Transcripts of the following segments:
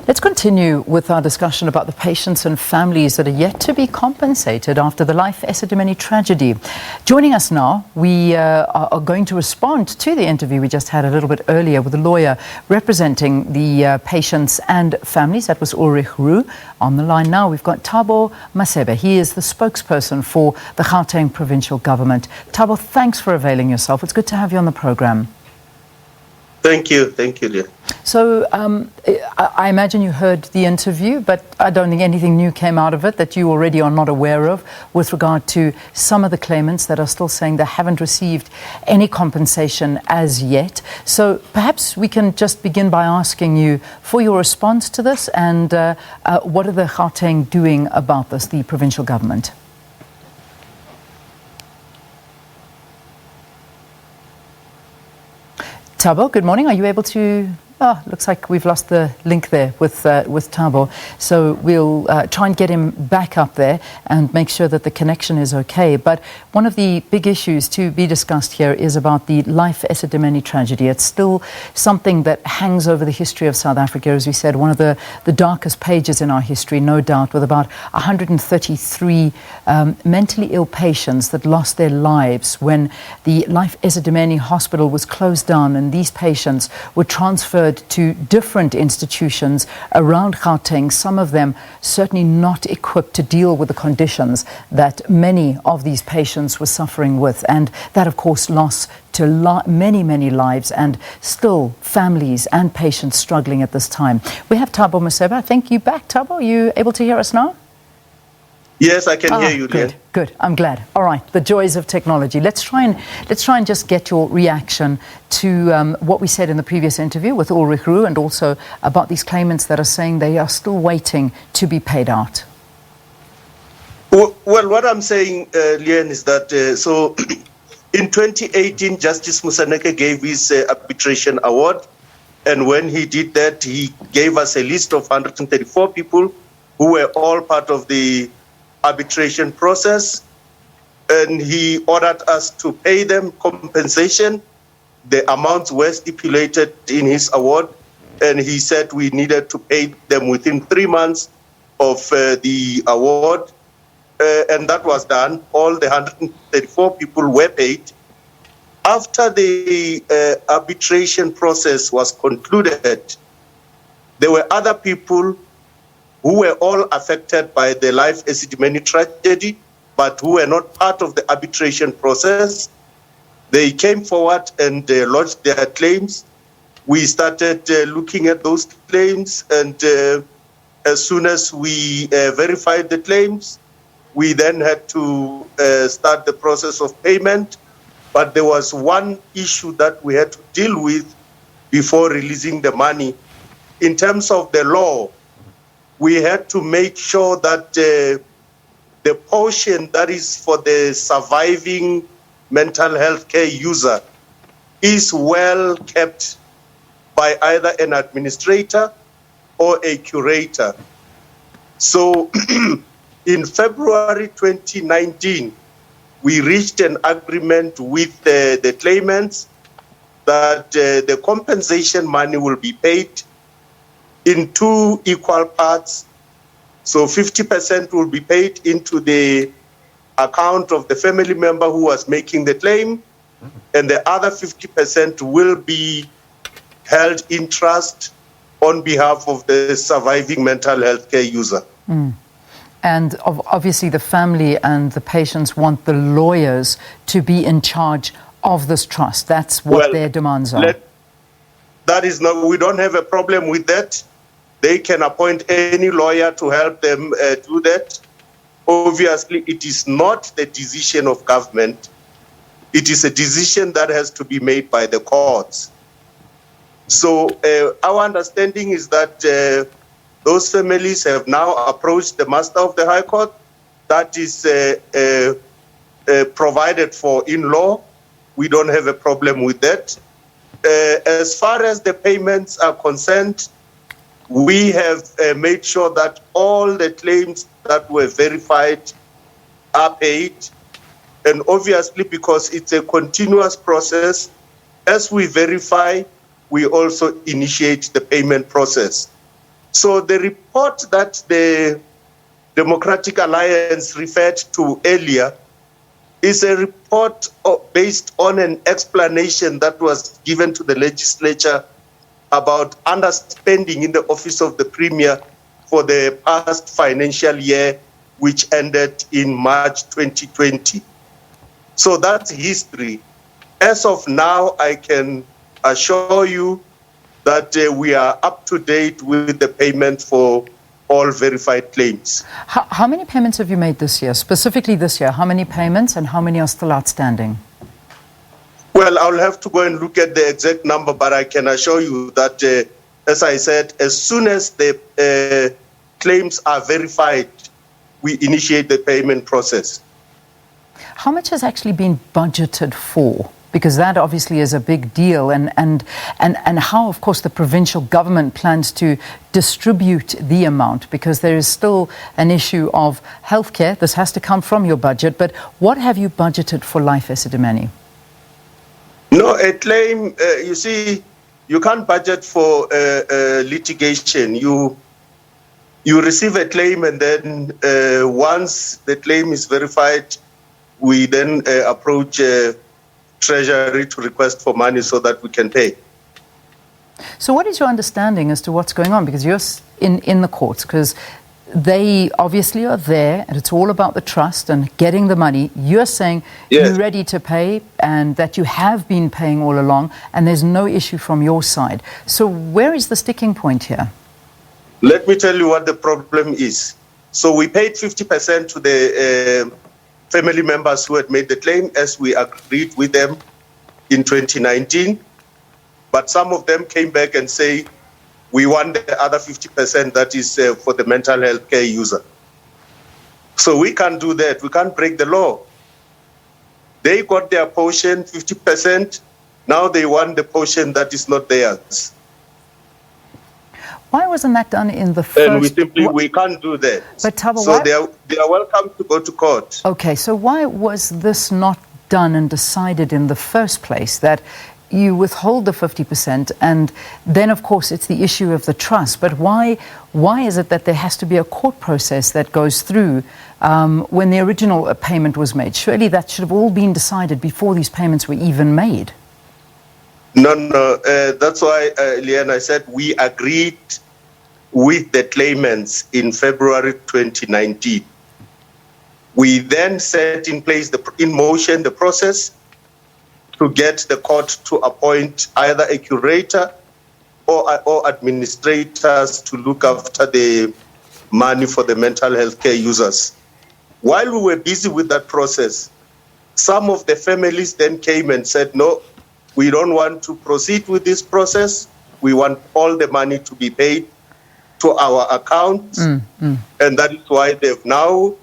Let's continue with our discussion about the patients and families that are yet to be compensated after the Life Esidimeni tragedy. Joining us now, we are going to respond to the interview we just had a little bit earlier with a lawyer representing the patients and families. That was Ulrich Roux. On the line now, we've got Thabo Masebe. He is the spokesperson for the Gauteng Provincial Government. Thabo, thanks for availing yourself. It's good to have you on the program. Thank you, Leah. So I imagine you heard the interview, but I don't think anything new came out of it that you already are not aware of with regard to some of the claimants that are still saying they haven't received any compensation as yet. So perhaps we can just begin by asking you for your response to this and what are the Gauteng doing about this, the provincial government? Thabo, good morning. Are you able to... looks like we've lost the link there with Thabo. So we'll try and get him back up there and make sure that the connection is okay. But one of the big issues to be discussed here is about the Life Esidimeni tragedy. It's still something that hangs over the history of South Africa. As we said, one of the darkest pages in our history, no doubt, with about 133 mentally ill patients that lost their lives when the Life Esidimeni hospital was closed down and these patients were transferred to different institutions around Gauteng, some of them certainly not equipped to deal with the conditions that many of these patients were suffering with. And that, of course, lost to many, many lives and still families and patients struggling at this time. We have Thabo Masebe. I think you back, Thabo. Are you able to hear us now? Yes, I can hear you. Good, good. I'm glad. All right, the joys of technology. Let's try and just get your reaction to what we said in the previous interview with Ulrich Roux and also about these claimants that are saying they are still waiting to be paid out. Well, what I'm saying, Leanne, is that so in 2018, Justice Moseneke gave his arbitration award, and when he did that, he gave us a list of 134 people who were all part of the arbitration process, and he ordered us to pay them compensation. The amounts were stipulated in his award, and he said we needed to pay them within 3 months of the award, and that was done. All the 134 people were paid. After the arbitration process was concluded, there were other people who were all affected by the Life Esidimeni tragedy, but who were not part of the arbitration process. They came forward and lodged their claims. We started looking at those claims, and as soon as we verified the claims, we then had to start the process of payment. But there was one issue that we had to deal with before releasing the money. In terms of the law, we had to make sure that the portion that is for the surviving mental health care user is well kept by either an administrator or a curator. So in February 2019, we reached an agreement with the claimants that the compensation money will be paid in 2 equal parts. So 50% will be paid into the account of the family member who was making the claim, and the other 50% will be held in trust on behalf of the surviving mental health care user. And obviously the family and the patients want the lawyers to be in charge of this trust. That's what their demands are. That is not, we don't have a problem with that. They can appoint any lawyer to help them do that. Obviously, it is not the decision of government. It is a decision that has to be made by the courts. So our understanding is that those families have now approached the Master of the High Court. That is provided for in law. We don't have a problem with that. As far as the payments are concerned, we have made sure that all the claims that were verified are paid. And obviously, because it's a continuous process, as we verify, we also initiate the payment process. So the report that the Democratic Alliance referred to earlier is a report based on an explanation that was given to the legislature about underspending in the office of the Premier for the past financial year, which ended in March 2020. So that's history. As of now, I can assure you that we are up to date with the payment for all verified claims. How many payments have you made this year? Specifically this year, how many payments and how many are still outstanding? Well, I'll have to go and look at the exact number, but I can assure you that, as I said, as soon as the claims are verified, we initiate the payment process. How much has actually been budgeted for? Because that obviously is a big deal, and how, of course, the provincial government plans to distribute the amount, because there is still an issue of healthcare. This has to come from your budget, but what have you budgeted for life, Esidimeni? No, a claim, you see, you can't budget for litigation. You receive a claim, and then once the claim is verified, we then approach Treasury to request for money so that we can pay. So what is your understanding as to what's going on? Because you're in the courts, because they obviously are there, and it's all about the trust and getting the money. You're saying You're ready to pay, and that you have been paying all along, and there's no issue from your side. So where is the sticking point here? Let me tell you what the problem is. So we paid 50% to the family members who had made the claim, as we agreed with them in 2019. But some of them came back and say, we want the other 50% that is for the mental health care user. So we can't do that. We can't break the law. They got their portion, 50%. Now they want the portion that is not theirs. Why wasn't that done in the first... And we can't do that. But Thabo, so they are welcome to go to court. Okay, so why was this not done and decided in the first place, that you withhold the 50%, and then, of course, it's the issue of the trust? But why is it that there has to be a court process that goes through when the original payment was made? Surely that should have all been decided before these payments were even made. No, that's why, Leanne, I said we agreed with the claimants in February 2019. We then set in motion the process to get the court to appoint either a curator or administrators to look after the money for the mental health care users. While we were busy with that process, some of the families then came and said, no, we don't want to proceed with this process. We want all the money to be paid to our accounts. And that is why they've now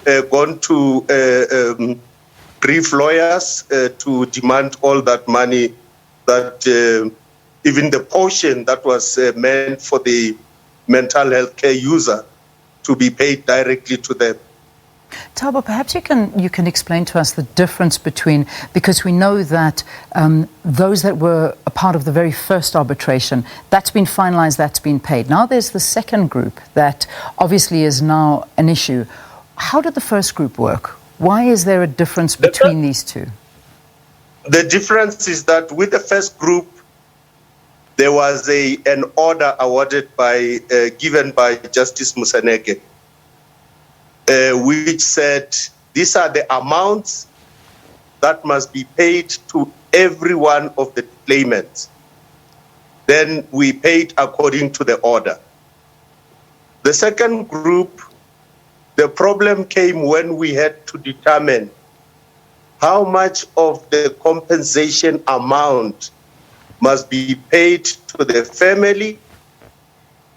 gone to brief lawyers to demand all that money, that even the portion that was meant for the mental health care user to be paid directly to them. Thabo, perhaps you can explain to us the difference between, because we know that those that were a part of the very first arbitration, that's been finalized, that's been paid. Now there's the second group that obviously is now an issue. How did the first group work? Why is there a difference between these two? The difference is that with the first group, there was an order awarded given by Justice Musaneke, which said these are the amounts that must be paid to every one of the claimants. Then we paid according to the order. The second group, the problem came when we had to determine how much of the compensation amount must be paid to the family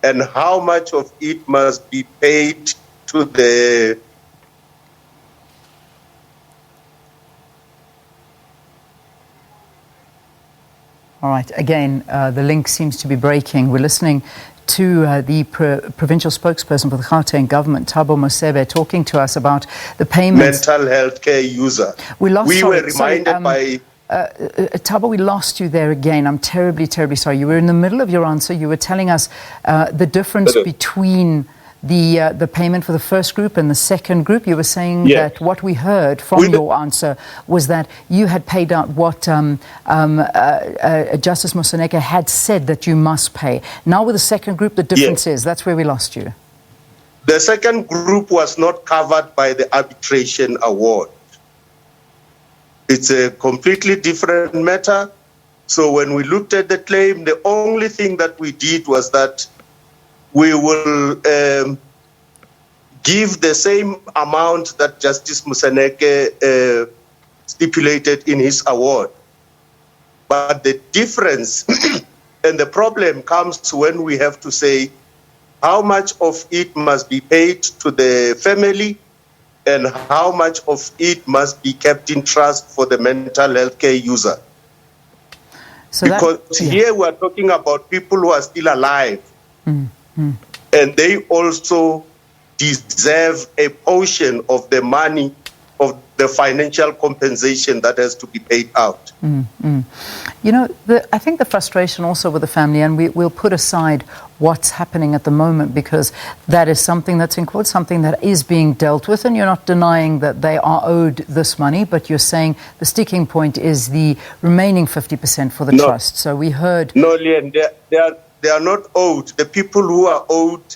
and how much of it must be paid to the All right, again, the link seems to be breaking. We're listening to the provincial spokesperson for the Gauteng government, Thabo Masebe, talking to us about the payments. Mental health care user. We were reminded by Thabo, we lost you there again. I'm terribly, terribly sorry. You were in the middle of your answer. You were telling us the difference between the payment for the first group and the second group. You were saying that what we heard from your answer was that you had paid out what Justice Moseneke had said that you must pay. Now with the second group, the difference is, that's where we lost you. The second group was not covered by the arbitration award. It's a completely different matter. So when we looked at the claim, the only thing that we did was that we will give the same amount that Justice Moseneke stipulated in his award. But the difference and the problem comes when we have to say how much of it must be paid to the family and how much of it must be kept in trust for the mental health care user. So because here we are talking about people who are still alive, and they also deserve a portion of the money of the financial compensation that has to be paid out. You know, I think the frustration also with the family, and we'll put aside what's happening at the moment because that is something that's in quotes, something that is being dealt with, and you're not denying that they are owed this money, but you're saying the sticking point is the remaining 50% for the trust. So we heard... No, Leon, they are not owed. The people who are owed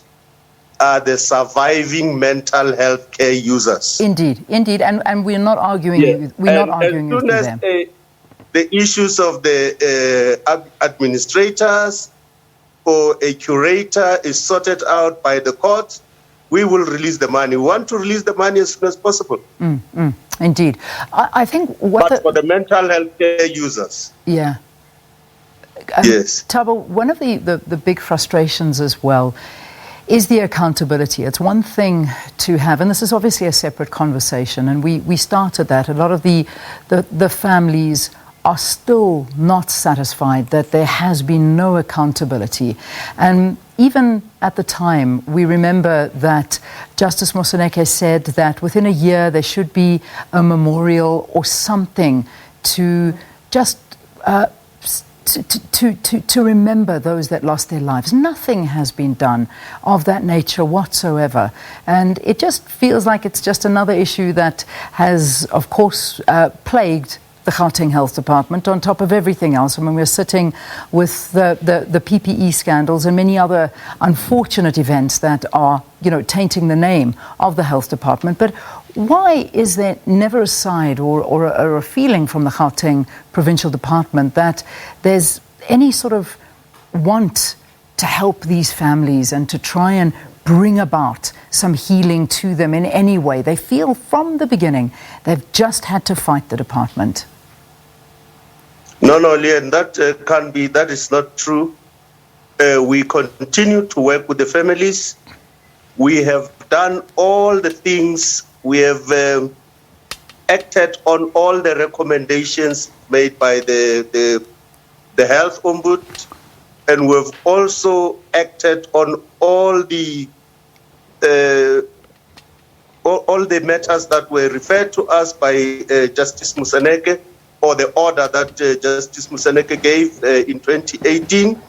are the surviving mental health care users. Indeed, and we're not arguing. We're not arguing with them. As soon as the issues of the administrators or a curator is sorted out by the court, we will release the money. We want to release the money as soon as possible. Indeed, I think for the mental health care users. Yeah. Yes. Thabo, one of the big frustrations as well is the accountability. It's one thing to have, and this is obviously a separate conversation, and we started that. A lot of the families are still not satisfied that there has been no accountability. And even at the time, we remember that Justice Moseneke said that within a year there should be a memorial or something to just to remember those that lost their lives. Nothing has been done of that nature whatsoever. And it just feels like it's just another issue that has, of course, plagued the Gauteng Health Department on top of everything else. I mean, we're sitting with the PPE scandals and many other unfortunate events that are, tainting the name of the Health Department. But why is there never a side or a feeling from the Gauteng Provincial Department that there's any sort of want to help these families and to try and bring about some healing to them in any way? They feel from the beginning they've just had to fight the department. No, Leon, that is not true. We continue to work with the families. We have done all the things. We have acted on all the recommendations made by the health ombud, and we've also acted on all the matters that were referred to us by Justice Moseneke, or the order that Justice Moseneke gave in 2018.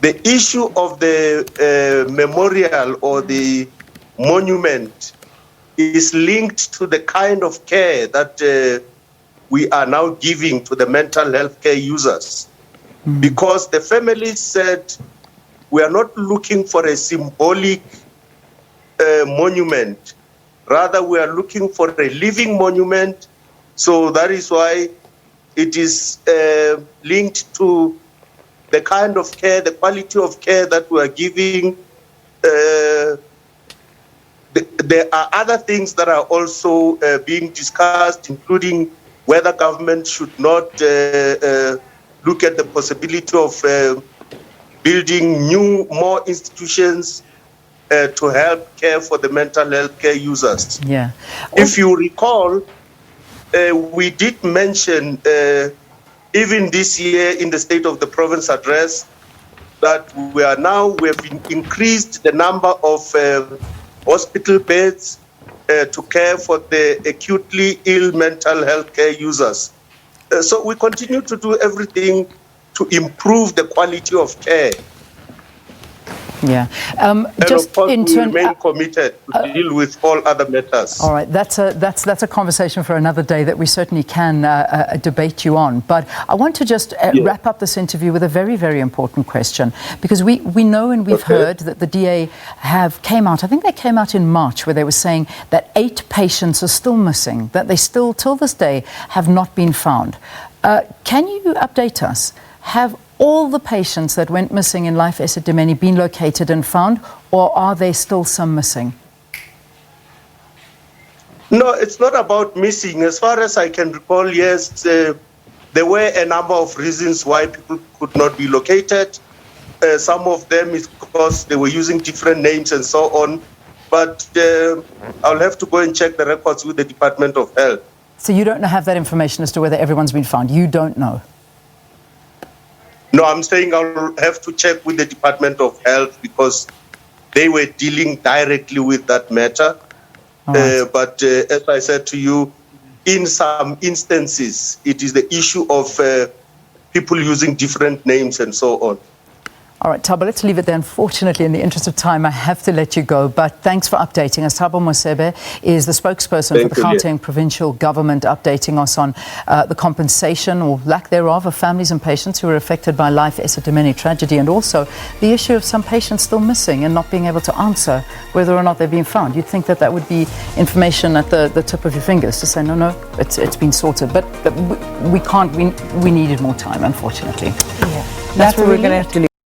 The issue of the memorial or the monument is linked to the kind of care that we are now giving to the mental health care users. Because the families said, we are not looking for a symbolic monument. Rather, we are looking for a living monument. So that is why it is linked to the kind of care, the quality of care that we are giving. There are other things that are also being discussed, including whether government should not look at the possibility of building more institutions to help care for the mental health care users. Yeah. If you recall, we did mention even this year in the State of the Province address that we have increased the number of hospital beds to care for the acutely ill mental health care users. So we continue to do everything to improve the quality of care. Yeah. And Just of course, in we turn, remain committed to deal with all other matters. all right, that's a conversation for another day that we certainly can debate you on. But I want to just wrap up this interview with a very, very important question, because we know and we've heard that the DA came out, I think they came out in March, where they were saying that 8 patients are still missing, that they still, till this day, have not been found. Can you update us? Have all the patients that went missing in Life Esidimeni been located and found, or are there still some missing? No, it's not about missing. As far as I can recall, yes, there were a number of reasons why people could not be located. Some of them is because they were using different names and so on. But I'll have to go and check the records with the Department of Health. So you don't have that information as to whether everyone's been found? You don't know? No, I'm saying I'll have to check with the Department of Health because they were dealing directly with that matter. Right. But as I said to you, in some instances, it is the issue of people using different names and so on. All right, Thabo, let's leave it there. Unfortunately, in the interest of time, I have to let you go. But thanks for updating us. Thabo Masebe is the spokesperson for the Gauteng Provincial Government, updating us on the compensation or lack thereof of families and patients who were affected by Life Esidimeni tragedy, and also the issue of some patients still missing and not being able to answer whether or not they've been found. You'd think that that would be information at the tip of your fingers to say, no, it's been sorted. But we can't. We needed more time, unfortunately. Yeah. That's where we're going to have to leave.